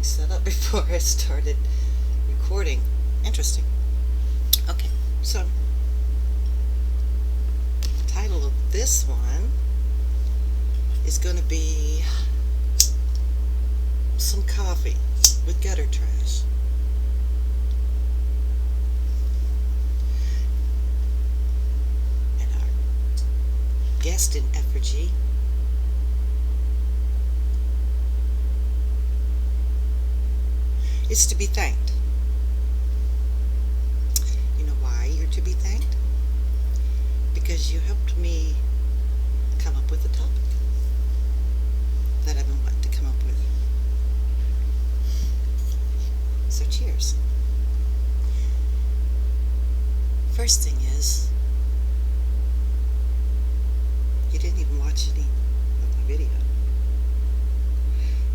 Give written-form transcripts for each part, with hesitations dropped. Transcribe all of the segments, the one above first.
set up before I started recording. Interesting. Okay, so the title of this one is going to be Some Coffee with Gutter Trash. And our guest in effigy is to be thanked. You know why you're to be thanked? Because you helped me come up with a topic that I've been wanting to come up with. So cheers. First thing is, you didn't even watch any of my video.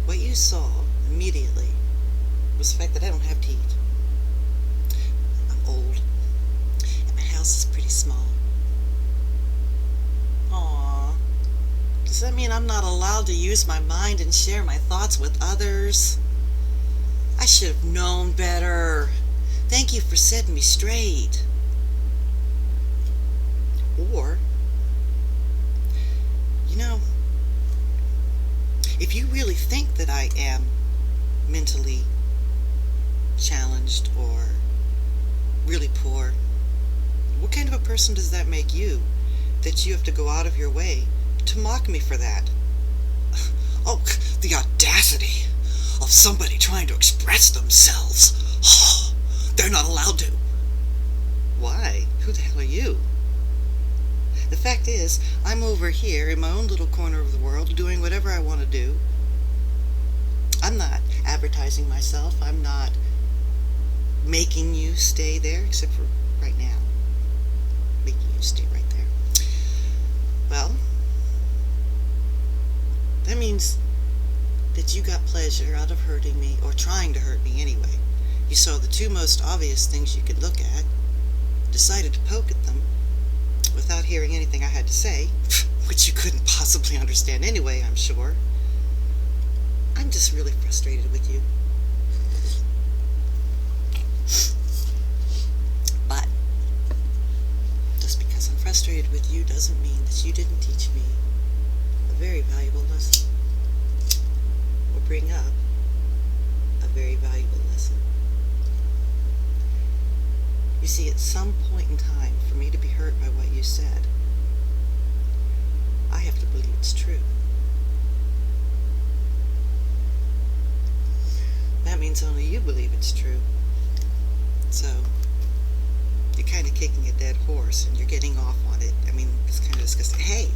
What you saw immediately was the fact that I don't have teeth. I'm old, and my house is pretty small. Aww. Does that mean I'm not allowed to use my mind and share my thoughts with others? I should have known better. Thank you for setting me straight. Or, you know, if you really think that I am mentally challenged or really poor, what kind of a person does that make you, that you have to go out of your way to mock me for that? Oh, the audacity of somebody trying to express themselves. Oh, they're not allowed to. Why? Who the hell are you? The fact is, I'm over here in my own little corner of the world doing whatever I want to do. I'm not advertising myself. I'm not making you stay there, except for right now. Making you stay right there. Well, that means that you got pleasure out of hurting me, or trying to hurt me anyway. You saw the two most obvious things you could look at, decided to poke at them, without hearing anything I had to say, which you couldn't possibly understand anyway, I'm sure. I'm just really frustrated with you. But just because I'm frustrated with you doesn't mean that you didn't teach me a very valuable lesson, or bring up a very valuable lesson. You see, at some point in time, for me to be hurt by what you said, I have to believe it's true. That means only you believe it's true. So, you're kind of kicking a dead horse, and you're getting off on it. I mean, it's kind of disgusting. Hey,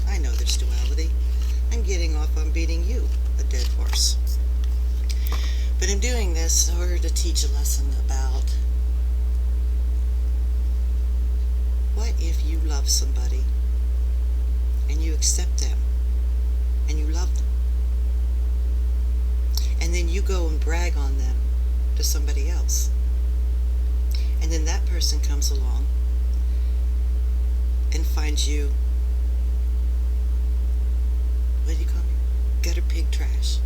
I know there's duality. I'm getting off on beating you, a dead horse. But I'm doing this in order to teach a lesson about what if you love somebody and you accept them and you love them, and then you go and brag on them to somebody else, and then that person comes along and finds you, what do you call me? Gutter pig trash,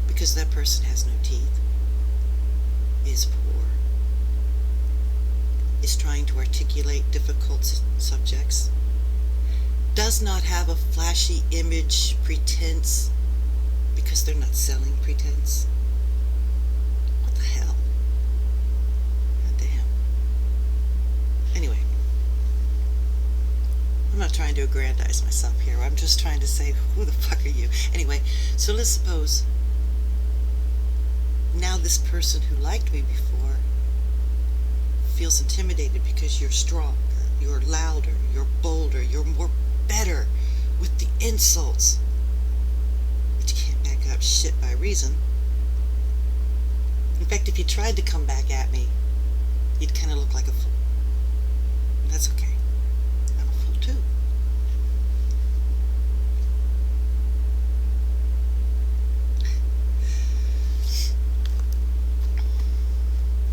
because that person has no teeth, is poor, is trying to articulate difficult subjects, does not have a flashy image pretense, because they're not selling pretense. What the hell? God damn. Anyway, I'm not trying to aggrandize myself here. I'm just trying to say, who the fuck are you? Anyway, so let's suppose now this person who liked me before feels intimidated because you're stronger, you're louder, you're bolder, you're more better with the insults. But you can't back up shit by reason. In fact, if you tried to come back at me, you'd kind of look like a fool. And that's okay. I'm a fool too.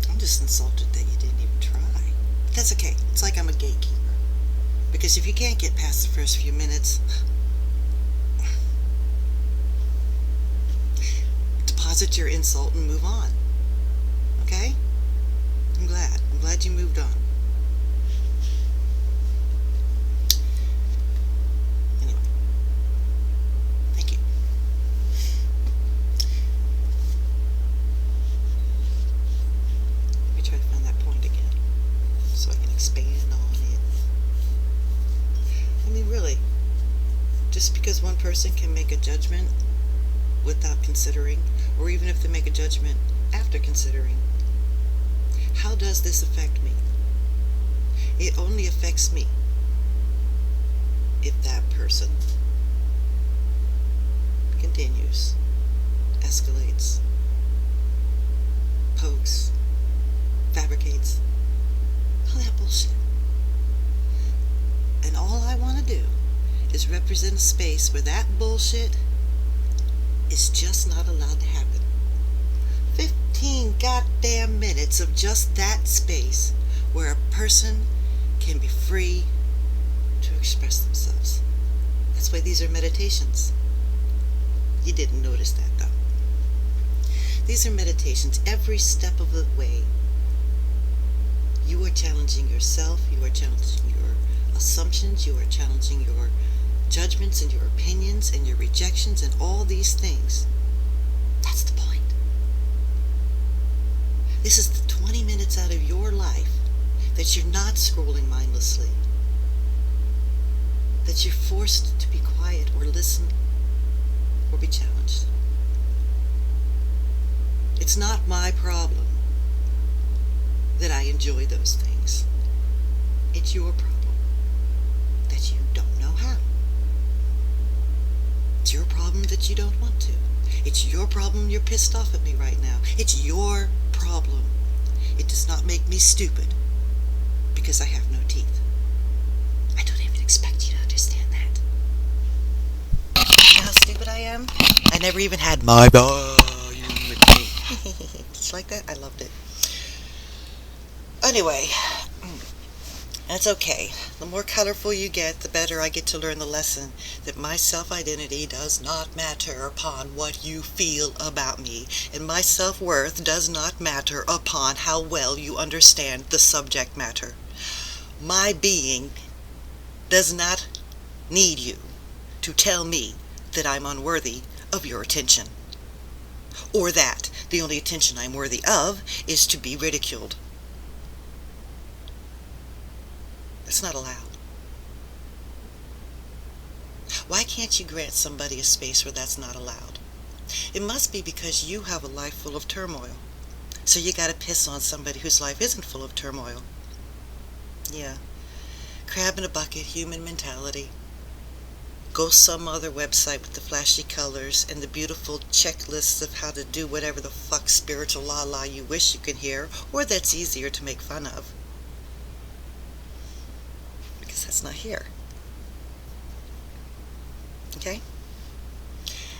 I'm just insulted that you didn't even try. But that's okay. It's like I'm a gatekeeper. Because if you can't get past the first few minutes, deposit your insult and move on. Okay? I'm glad. I'm glad you moved on. Anyway. Thank you. Let me try to find that point again so I can expand on it. I mean, really, just because one person can make a judgment without considering, or even if they make a judgment after considering, how does this affect me? It only affects me if that person continues, escalates, pokes, fabricates, all that bullshit. And all I want to do is represent a space where that bullshit is just not allowed to happen. 15 goddamn minutes of just that space where a person can be free to express themselves. That's why these are meditations. You didn't notice that though. These are meditations. Every step of the way, you are challenging yourself, you are challenging your assumptions, you are challenging your judgments and your opinions and your rejections and all these things. That's the point. This is the 20 minutes out of your life that you're not scrolling mindlessly, that you're forced to be quiet or listen or be challenged. It's not my problem that I enjoy those things. It's your problem that you don't know how. It's your problem that you don't want to. It's your problem you're pissed off at me right now. It's your problem. It does not make me stupid because I have no teeth. I don't even expect you to understand that. You know how stupid I am? I never even had my volume with me. Just like that? I loved it. Anyway, that's okay. The more colorful you get, the better I get to learn the lesson that my self-identity does not matter upon what you feel about me, and my self-worth does not matter upon how well you understand the subject matter. My being does not need you to tell me that I'm unworthy of your attention, or that the only attention I'm worthy of is to be ridiculed. It's not allowed. Why can't you grant somebody a space where that's not allowed? It must be because you have a life full of turmoil. So you gotta piss on somebody whose life isn't full of turmoil. Yeah. Crab in a bucket, human mentality. Go some other website with the flashy colors and the beautiful checklists of how to do whatever the fuck spiritual la-la you wish you could hear, or that's easier to make fun of. That's not here. Okay?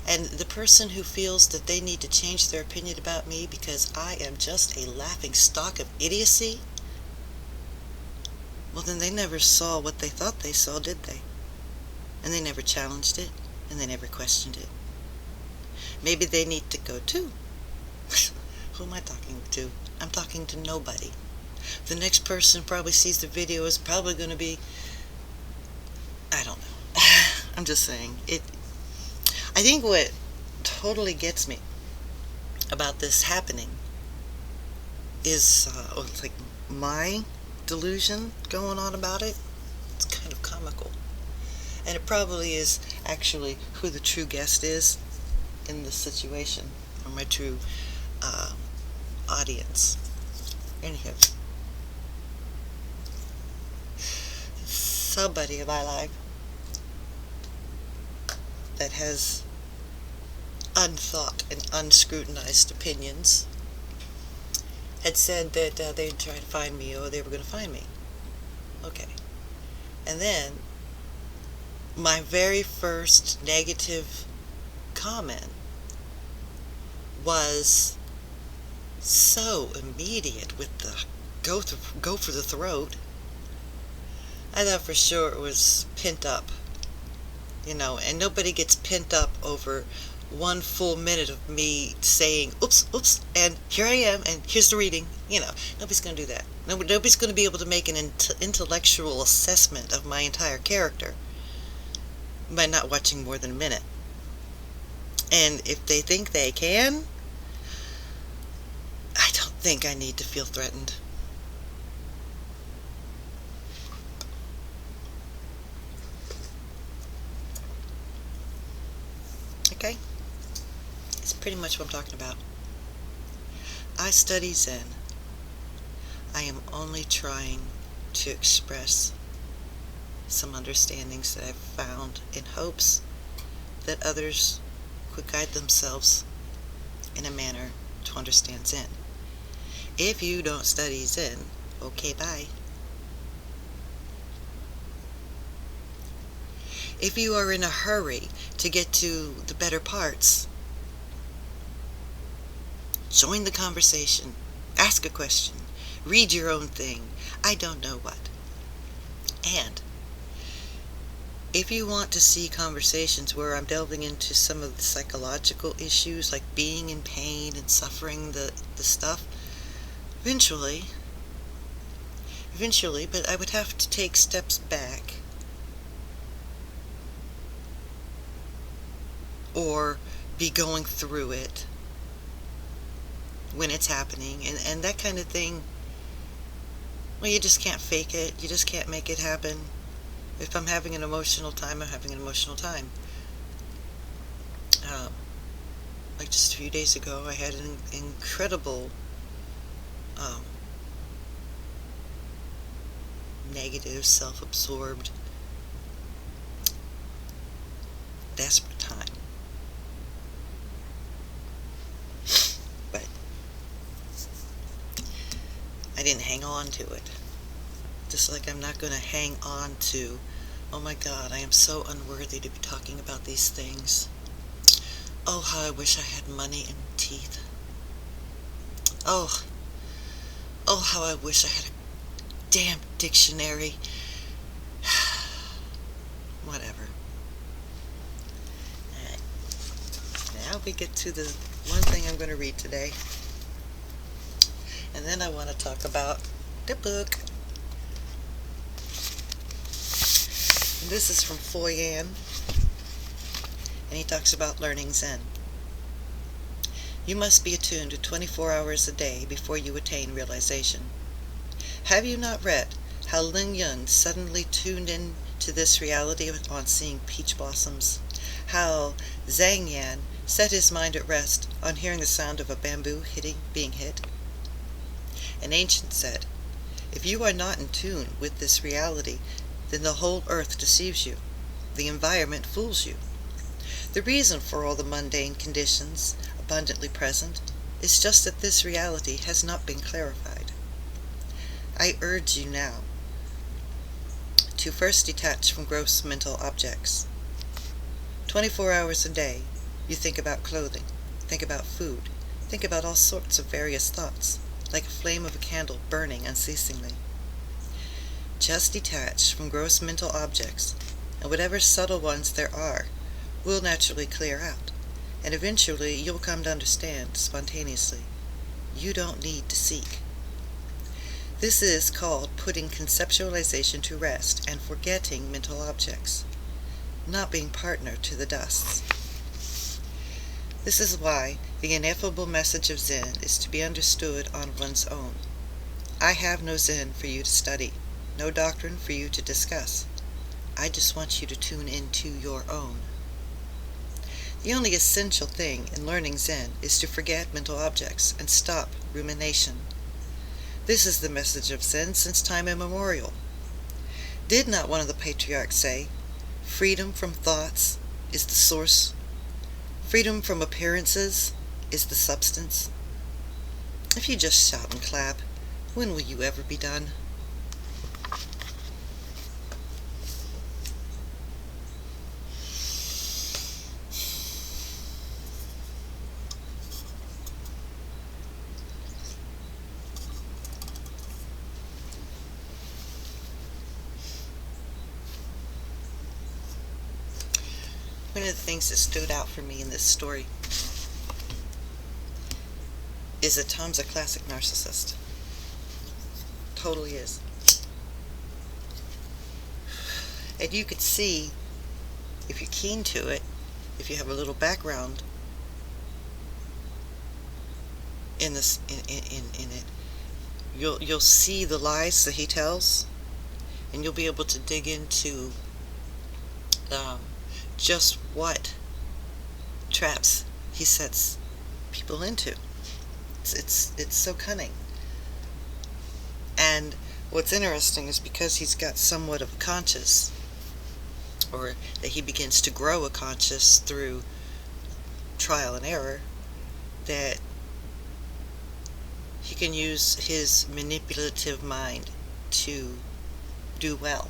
And the person who feels that they need to change their opinion about me because I am just a laughing stock of idiocy, well then they never saw what they thought they saw, did they? And they never challenged it, and they never questioned it. Maybe they need to go too. Who am I talking to? I'm talking to nobody. The next person probably sees the video is probably going to be, I don't know. I'm just saying. I think what totally gets me about this happening is like my delusion going on about it. It's kind of comical. And it probably is actually who the true guest is in this situation, or my true audience. Anyhow. Somebody in my life that has unthought and unscrutinized opinions had said that they'd try to find me, or they were going to find me. Okay. And then my very first negative comment was so immediate with the go for the throat. I thought for sure it was pent up, and nobody gets pent up over one full minute of me saying, oops, oops, and here I am, and here's the reading. Nobody's going to do that. Nobody's going to be able to make an intellectual assessment of my entire character by not watching more than a minute. And if they think they can, I don't think I need to feel threatened. Okay? It's pretty much what I'm talking about. I study Zen. I am only trying to express some understandings that I've found in hopes that others could guide themselves in a manner to understand Zen. If you don't study Zen, okay, bye. If you are in a hurry to get to the better parts, join the conversation, ask a question, read your own thing, I don't know what. And if you want to see conversations where I'm delving into some of the psychological issues like being in pain and suffering the stuff, eventually, but I would have to take steps back or be going through it when it's happening, and that kind of thing. Well, you just can't fake it. You just can't make it happen. If I'm having an emotional time, I'm having an emotional time. Like just a few days ago, I had an incredible negative, self-absorbed, desperate time. But I didn't hang on to it. Just like I'm not going to hang on to, oh my God, I am so unworthy to be talking about these things. Oh, how I wish I had money and teeth. Oh, how I wish I had a damn dictionary. Whatever. Alright. Now we get to the one thing I'm going to read today. And then I want to talk about the book. And this is from Foyan. And he talks about learning Zen. You must be attuned to 24 hours a day before you attain realization. Have you not read how Ling Yun suddenly tuned in to this reality on seeing peach blossoms? How Zhang Yan set his mind at rest on hearing the sound of a bamboo being hit? An ancient said, if you are not in tune with this reality, then the whole earth deceives you. The environment fools you. The reason for all the mundane conditions abundantly present is just that this reality has not been clarified. I urge you now to first detach from gross mental objects. 24 hours a day, you think about clothing, think about food, think about all sorts of various thoughts, like a flame of a candle burning unceasingly. Just detach from gross mental objects, and whatever subtle ones there are will naturally clear out, and eventually you'll come to understand spontaneously. You don't need to seek. This is called putting conceptualization to rest and forgetting mental objects, not being partner to the dusts. This is why the ineffable message of Zen is to be understood on one's own. I have no Zen for you to study, no doctrine for you to discuss. I just want you to tune into your own. The only essential thing in learning Zen is to forget mental objects and stop rumination. This is the message of Zen since time immemorial. Did not one of the patriarchs say, freedom from thoughts is the source, freedom from appearances is the substance? If you just shout and clap, when will you ever be done? One of the things that stood out for me in this story is that Tom's a classic narcissist. Totally is. And you could see, if you're keen to it, if you have a little background in this in it, you'll see the lies that he tells, and you'll be able to dig into just what traps he sets people into. It's so cunning. And what's interesting is because he's got somewhat of a conscience, or that he begins to grow a conscience through trial and error, that he can use his manipulative mind to do well.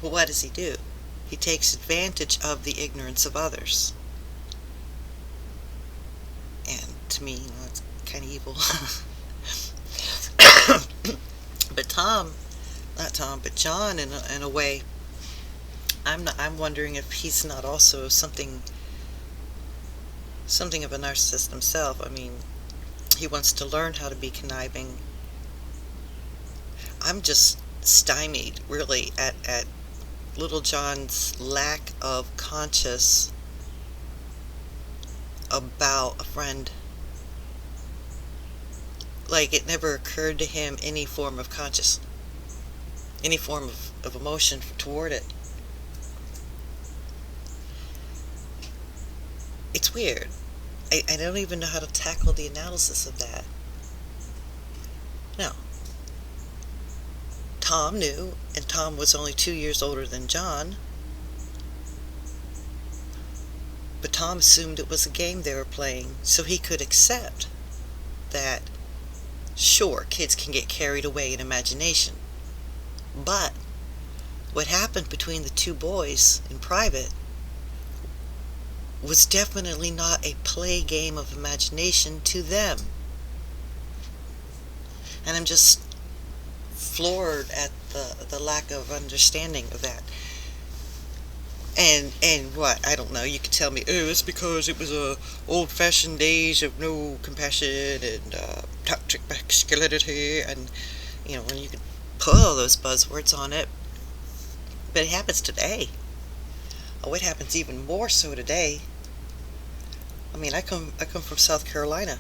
Well, what does he do? He takes advantage of the ignorance of others. And to me, it's kind of evil. But John, in a way, I'm wondering if he's not also something of a narcissist himself. I mean, he wants to learn how to be conniving. I'm just stymied, really, at little John's lack of conscience about a friend. Like, it never occurred to him any form of conscience, any form of emotion toward it. It's weird. I don't even know how to tackle the analysis of that. Now, Tom knew, and Tom was only 2 years older than John, but Tom assumed it was a game they were playing, so he could accept that, sure, kids can get carried away in imagination, but what happened between the two boys in private was definitely not a play game of imagination to them. And I'm just floored at the lack of understanding of that. And what, I don't know, you could tell me, oh, it's because it was a old-fashioned days of no compassion and toxic masculinity, and and you could put all those buzzwords on it, but it happens today. Oh, it happens even more so today. I mean, I come from South Carolina.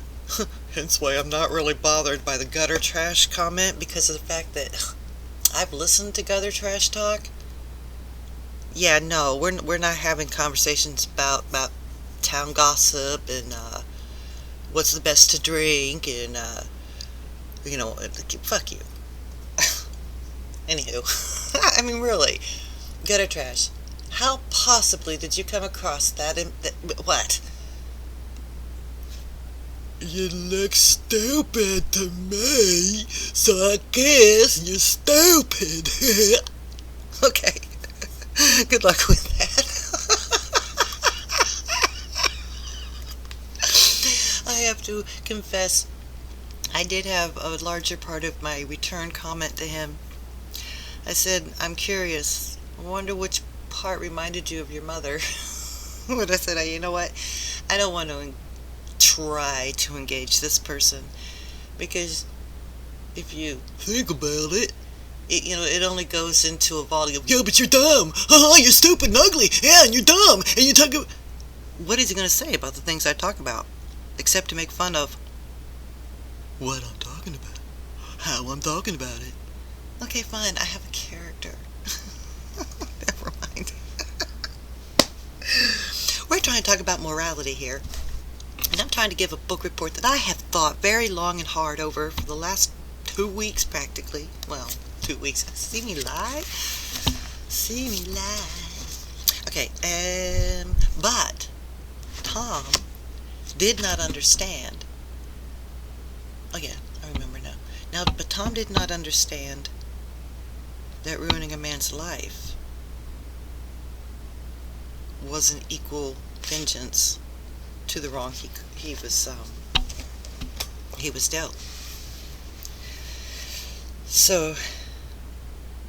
Hence why I'm not really bothered by the gutter trash comment, because of the fact that I've listened to gutter trash talk. Yeah, no, we're not having conversations about town gossip and what's the best to drink and fuck you. Anywho, I mean, really, gutter trash. How possibly did you come across that? What? You look stupid to me, so I guess you're stupid. Okay. Good luck with that. I have to confess, I did have a larger part of my return comment to him. I said, I'm curious. I wonder which part reminded you of your mother. But I said, you know what? I don't want to try to engage this person, because if you think about it, it only goes into a volley of, yeah, but you're dumb, you're stupid and ugly, yeah, and you're dumb, and you talk about... What is he going to say about the things I talk about, except to make fun of what I'm talking about, how I'm talking about it? Okay, fine, I have a character. Never mind. We're trying to talk about morality here, and I'm trying to give a book report that I have thought very long and hard over for the last 2 weeks, practically. Well, 2 weeks. See me lie? See me lie. Okay, but Tom did not understand. Oh yeah, I remember now. But Tom did not understand that ruining a man's life was an equal vengeance to the wrong he was dealt. So,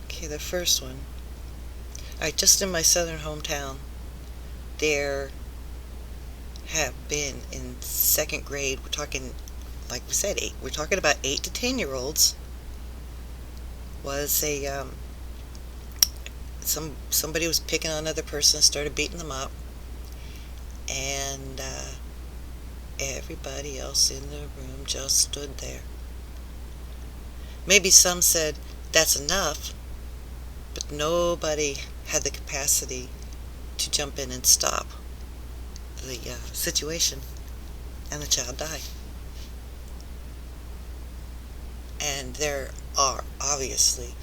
okay, the first one. Alright, just in my southern hometown, there have been in second grade, we're talking, like we said, we're talking about 8 to 10-year-olds, was somebody was picking on another person, started beating them up, and everybody else in the room just stood there. Maybe some said, that's enough, but nobody had the capacity to jump in and stop the situation, and the child died. And there are obviously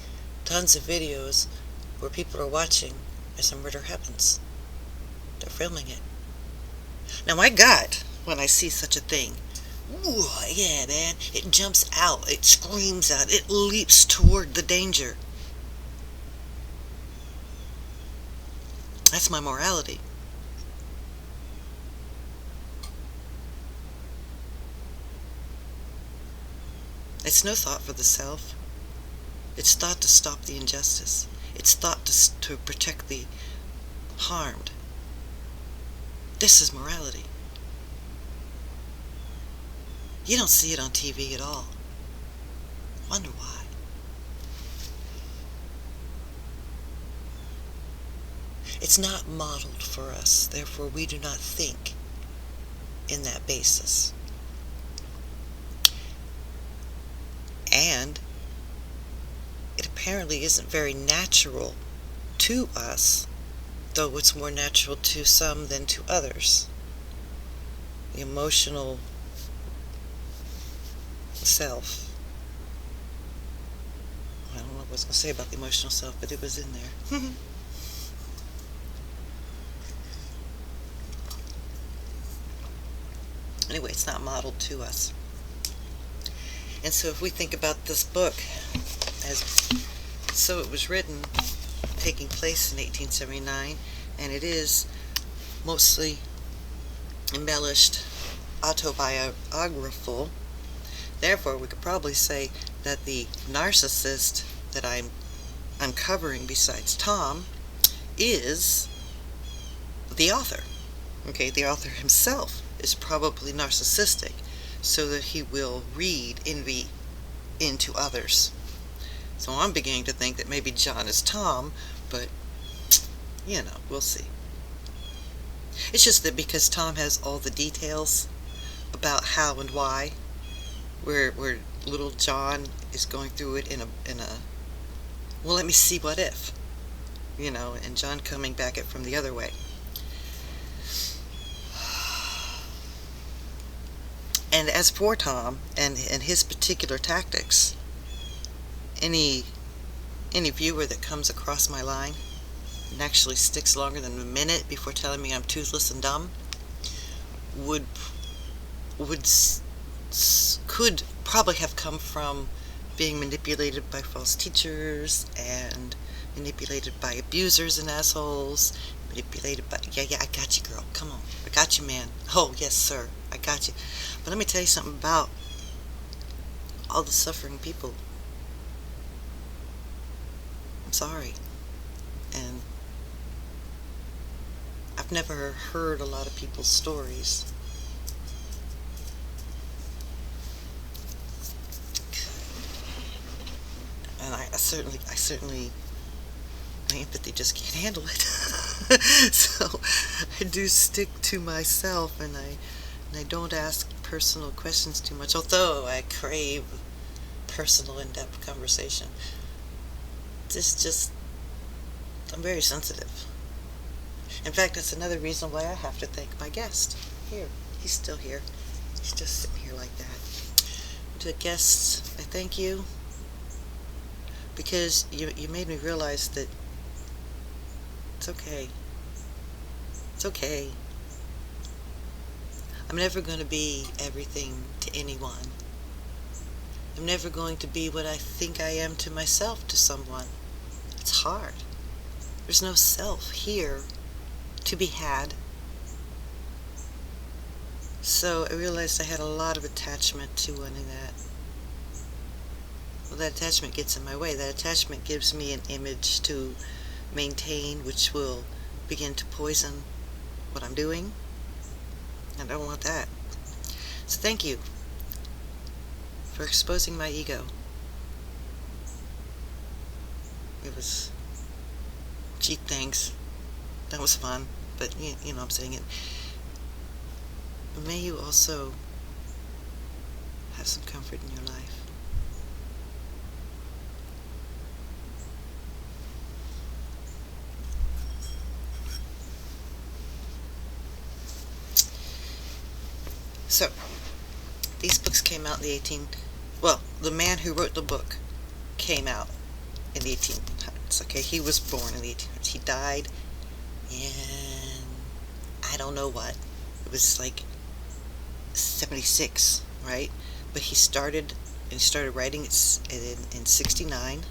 tons of videos where people are watching as a murder happens. They're filming it. Now my God, when I see such a thing, ooh, yeah, man, it jumps out, it screams out, it leaps toward the danger. That's my morality. It's no thought for the self. It's thought to stop the injustice. It's thought to protect the harmed. This is morality. You don't see it on TV at all. Wonder why. It's not modeled for us, therefore we do not think in that basis. And it apparently isn't very natural to us, though it's more natural to some than to others. The emotional self. I don't know what I was going to say about the emotional self, but it was in there. Anyway, it's not modeled to us. And so if we think about this book, so it was written taking place in 1879, and it is mostly embellished autobiographical. Therefore, we could probably say that the narcissist that I'm uncovering besides Tom is the author. Okay, the author himself is probably narcissistic, so that he will read envy into others. So I'm beginning to think that maybe John is Tom, but, you know, we'll see. It's just that because Tom has all the details about how and why, where little John is going through it in a well, let me see what if, you know, and John coming back it from the other way. And as for Tom and his particular tactics, any viewer that comes across my line and actually sticks longer than a minute before telling me I'm toothless and dumb could probably have come from being manipulated by false teachers and manipulated by abusers and assholes, manipulated by, yeah, I got you, girl, come on, I got you, man, oh, yes, sir, I got you. But let me tell you something about all the suffering people. I'm sorry. And I've never heard a lot of people's stories. And I certainly, my empathy just can't handle it. So I do stick to myself, and I don't ask personal questions too much, although I crave personal, in-depth conversation. I'm very sensitive. In fact, that's another reason why I have to thank my guest. Here, he's still here. He's just sitting here like that. To guests, I thank you, because you made me realize that it's okay. It's okay. I'm never going to be everything to anyone. I'm never going to be what I think I am to myself to someone. It's hard. There's no self here to be had. So I realized I had a lot of attachment to wanting that. Well, that attachment gets in my way. That attachment gives me an image to maintain, which will begin to poison what I'm doing. I don't want that. So thank you for exposing my ego. It was, gee, thanks. That was fun. But, you know I'm saying it. May you also have some comfort in your life. So, these books came out in the the man who wrote the book came out in the 1800s. Okay, he was born in the 1800s. He died in, I don't know what. It was like 76, right? But he started writing it in 69.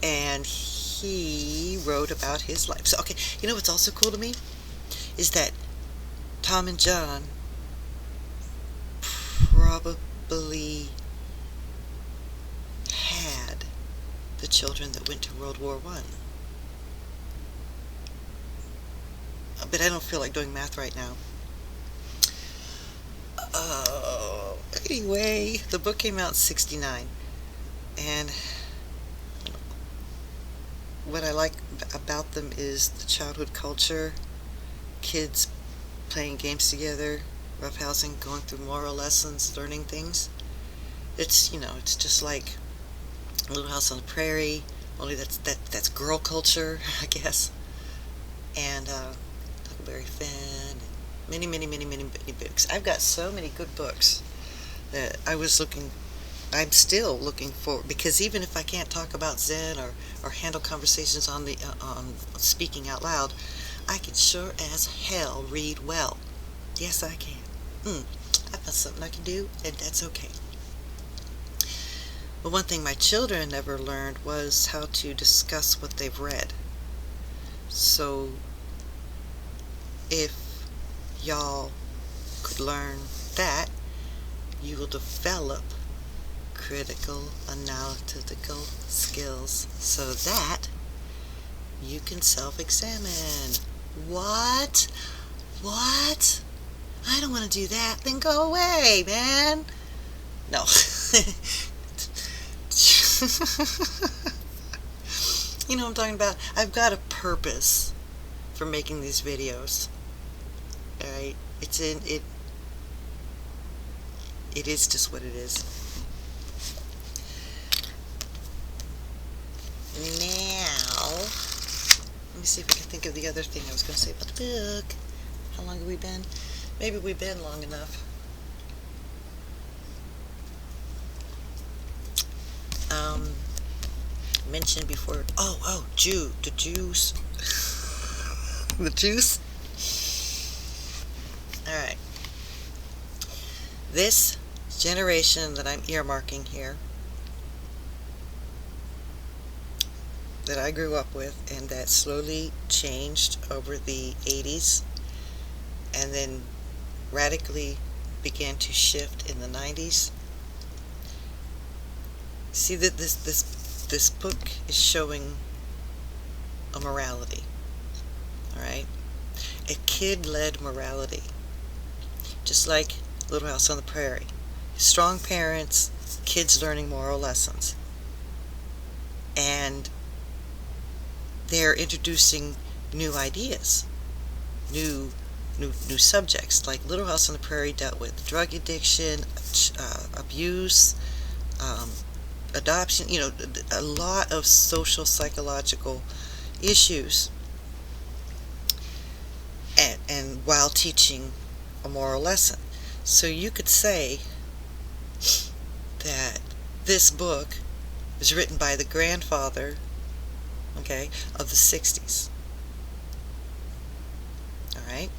And he wrote about his life. So, okay, you know what's also cool to me? Is that Tom and John probably had the children that went to World War I. But I don't feel like doing math right now. Anyway, the book came out in 69. And what I like about them is the childhood culture, kids playing games together, roughhousing, going through moral lessons, learning things. It's, it's just like Little House on the Prairie, only that's girl culture, I guess. And Huckleberry Finn, and many books. I've got so many good books that I'm still looking for, because even if I can't talk about Zen or handle conversations on speaking out loud, I can sure as hell read well. Yes, I can. I found something I can do, and that's okay. But one thing my children never learned was how to discuss what they've read. So if y'all could learn that, you will develop critical analytical skills so that you can self-examine. What? I don't want to do that. Then go away, man. No. You know what I'm talking about? I've got a purpose for making these videos. Alright? It is just what it is. Now, let me see if I can think of the other thing I was going to say about the book. How long have we been? Maybe we've been long enough. Mentioned before. The juice. The juice. Alright. This generation that I'm earmarking here, that I grew up with and that slowly changed over the 80s and then radically began to shift in the 90s. See that this book is showing a morality, alright? A kid-led morality. Just like Little House on the Prairie. Strong parents, kids learning moral lessons. And they're introducing new ideas, new subjects. Like Little House on the Prairie dealt with drug addiction, abuse, adoption, a lot of social psychological issues, and while teaching a moral lesson. So you could say that this book was written by the grandfather, okay, of the 60s. Alright?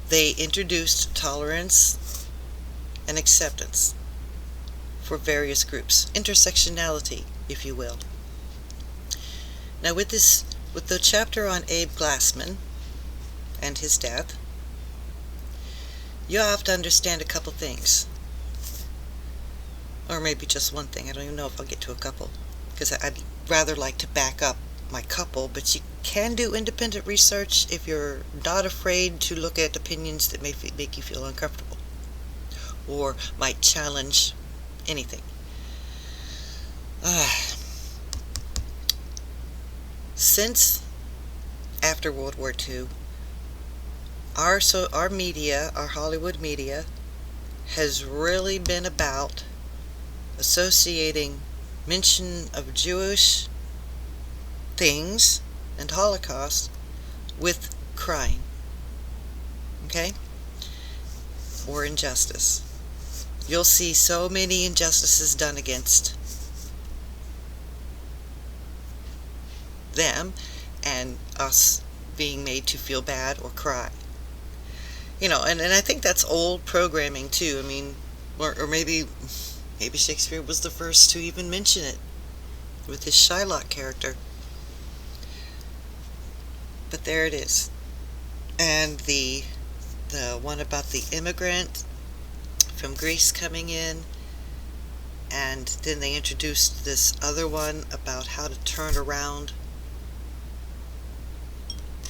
They introduced tolerance and acceptance for various groups. Intersectionality, if you will. Now with the chapter on Abe Glassman and his death, you have to understand a couple things. Or maybe just one thing. I don't even know if I'll get to a couple, because I'd rather like to back up my couple, but you can do independent research if you're not afraid to look at opinions that may make you feel uncomfortable or might challenge anything. Since after World War II, our media, our Hollywood media, has really been about associating mention of Jewish things and Holocaust with crying, okay, or injustice. You'll see so many injustices done against them and us being made to feel bad or cry. And I think that's old programming too. I mean, or maybe Shakespeare was the first to even mention it with his Shylock character. But there it is. And the one about the immigrant from Greece coming in, and then they introduced this other one about how to turn around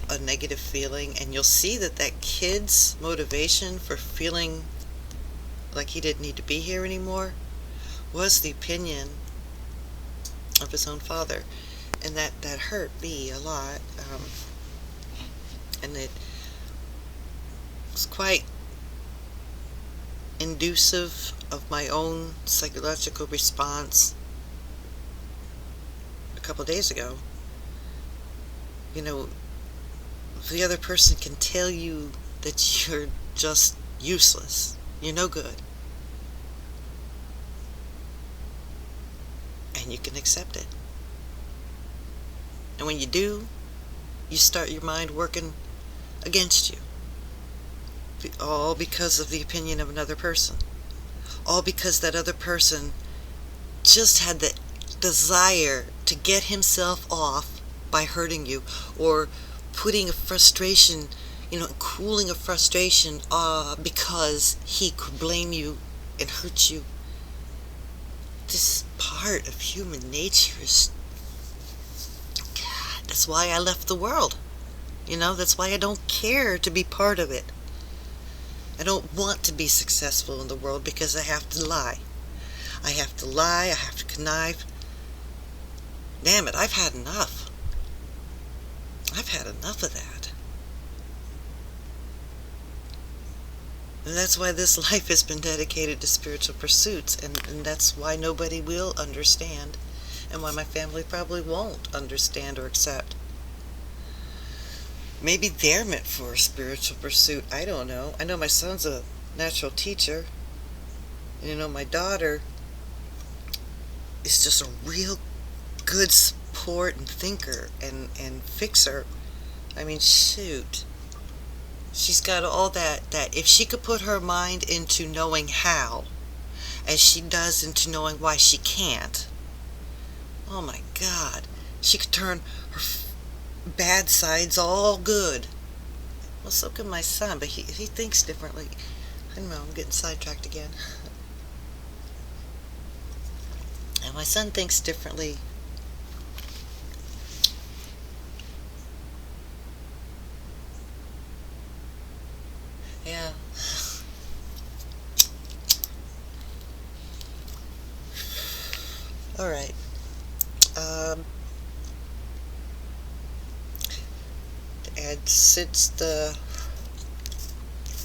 a negative feeling, and you'll see that kid's motivation for feeling like he didn't need to be here anymore was the opinion of his own father, and that hurt me a lot, and it was quite inducive of my own psychological response a couple days ago. The other person can tell you that you're just useless, you're no good, and you can accept it. And when you do, you start your mind working against you. All because of the opinion of another person. All because that other person just had the desire to get himself off by hurting you, or putting a frustration, cooling a frustration because he could blame you and hurt you. This part of human nature is, God, that's why I left the world. That's why I don't care to be part of it. I don't want to be successful in the world because I have to lie. I have to connive. Damn it, I've had enough. I've had enough of that. And that's why this life has been dedicated to spiritual pursuits, and that's why nobody will understand, and why my family probably won't understand or accept. Maybe they're meant for a spiritual pursuit, I don't know. I know my son's a natural teacher. My daughter is just a real good support and thinker and fixer. I mean, shoot. She's got all that if she could put her mind into knowing how, as she does into knowing why she can't, oh my God, she could turn her bad sides all good. Well, so can my son, but he thinks differently. I don't know, I'm getting sidetracked again. And my son thinks differently. Yeah. All right. And since the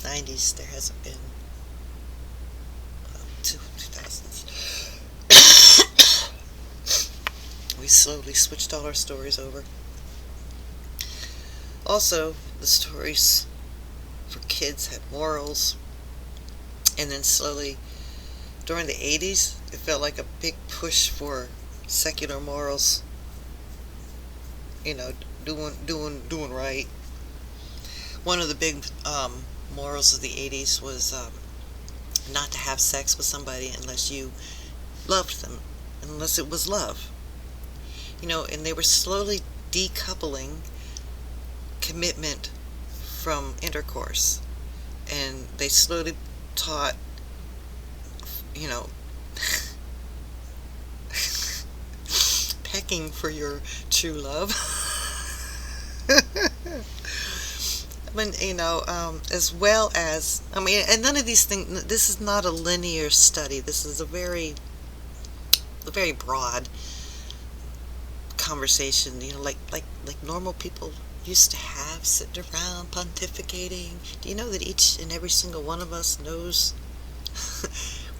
90s, there hasn't been 2000s. We slowly switched all our stories over. Also, the stories for kids had morals, and then slowly, during the 80s, it felt like a big push for secular morals. Doing right. One of the big morals of the 80s was not to have sex with somebody unless you loved them, unless it was love. And they were slowly decoupling commitment from intercourse, and they slowly taught, pecking for your true love. I mean, as well as, and none of these things, this is not a linear study. This is a very broad conversation, like normal people used to have, sitting around pontificating. Do you know that each and every single one of us knows?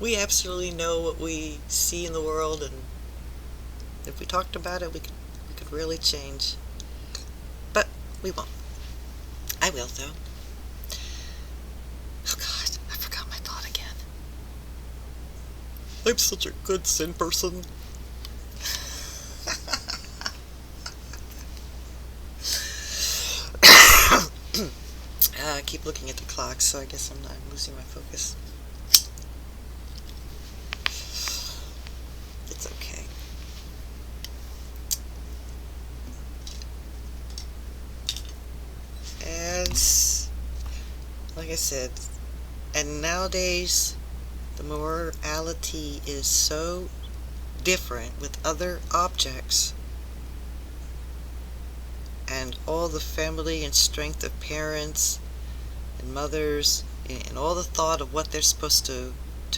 We absolutely know what we see in the world, and if we talked about it, we could really change. But we won't. I will, though. Oh God, I forgot my thought again. I'm such a good sin person. I keep looking at the clock, so I guess I'm losing my focus. It's okay. And like I said, and nowadays the morality is so different with other objects, and all the family and strength of parents and mothers, and all the thought of what they're supposed to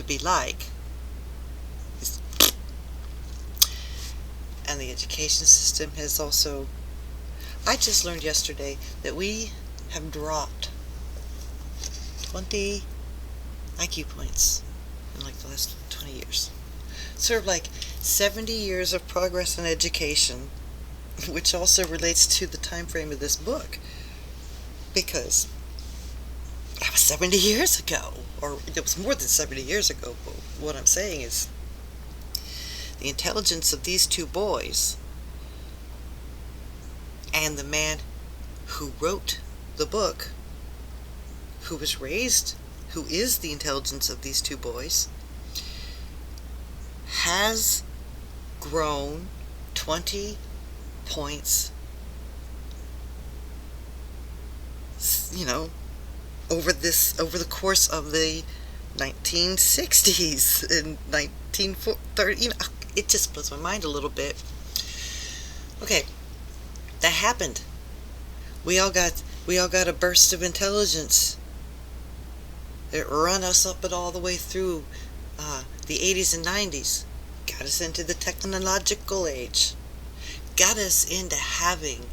be like. And the education system has also, I just learned yesterday that we have dropped 20 IQ points in like the last 20 years. Sort of like 70 years of progress in education, which also relates to the time frame of this book, because that was 70 years ago, or it was more than 70 years ago. But what I'm saying is the intelligence of these two boys and the man who wrote the book, who is the intelligence of these two boys, has grown 20 points, over the course of the 1960s and 1930. It just blows my mind a little bit. Okay, that happened. We all got a burst of intelligence that run us up and all the way through the 80s and 90s. Got us into the technological age. Got us into having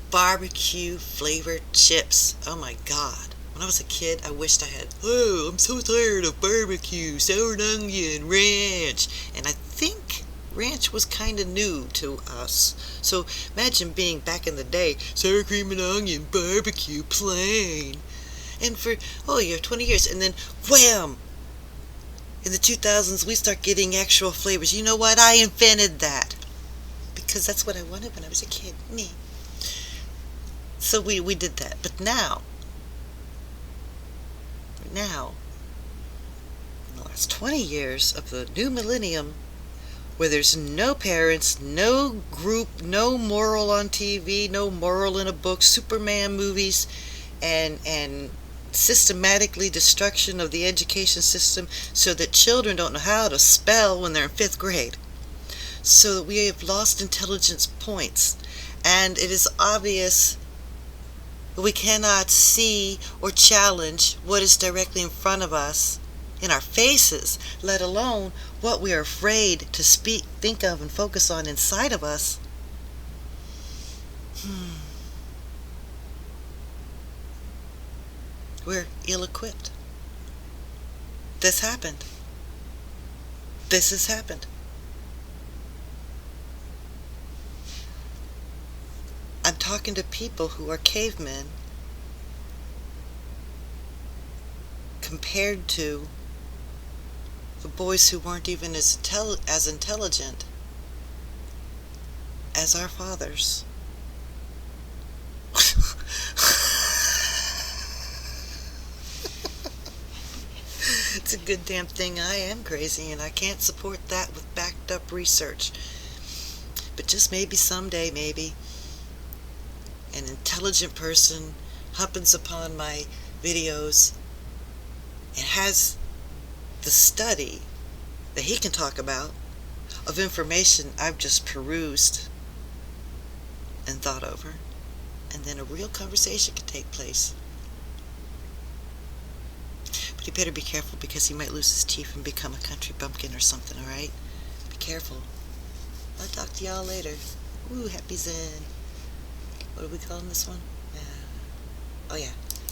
barbecue flavored chips. Oh my God. When I was a kid, I wished I had, I'm so tired of barbecue, sour and onion, ranch. And I think ranch was kind of new to us. So imagine being back in the day, sour cream and onion, barbecue, plain. And for, 20 years. And then, wham! In the 2000s, we start getting actual flavors. You know what? I invented that. Because that's what I wanted when I was a kid. Me. So we did that. But now, in the last 20 years of the new millennium, where there's no parents, no group, no moral on TV, no moral in a book, Superman movies, and systematically destruction of the education system so that children don't know how to spell when they're in 5th grade. So that we have lost intelligence points. And it is obvious that we cannot see or challenge what is directly in front of us, in our faces, let alone what we are afraid to speak, think of, and focus on inside of us. We're ill-equipped. This happened. This has happened. I'm talking to people who are cavemen compared to the boys who weren't even as intelligent as our fathers. It's a good damn thing I am crazy, and I can't support that with backed up research. But just maybe someday, an intelligent person happens upon my videos and has the study that he can talk about of information I've just perused and thought over, and then a real conversation could take place. But he better be careful because he might lose his teeth and become a country bumpkin or something, alright? Be careful. I'll talk to y'all later. Ooh, happy Zen. What are we calling this one? Oh yeah,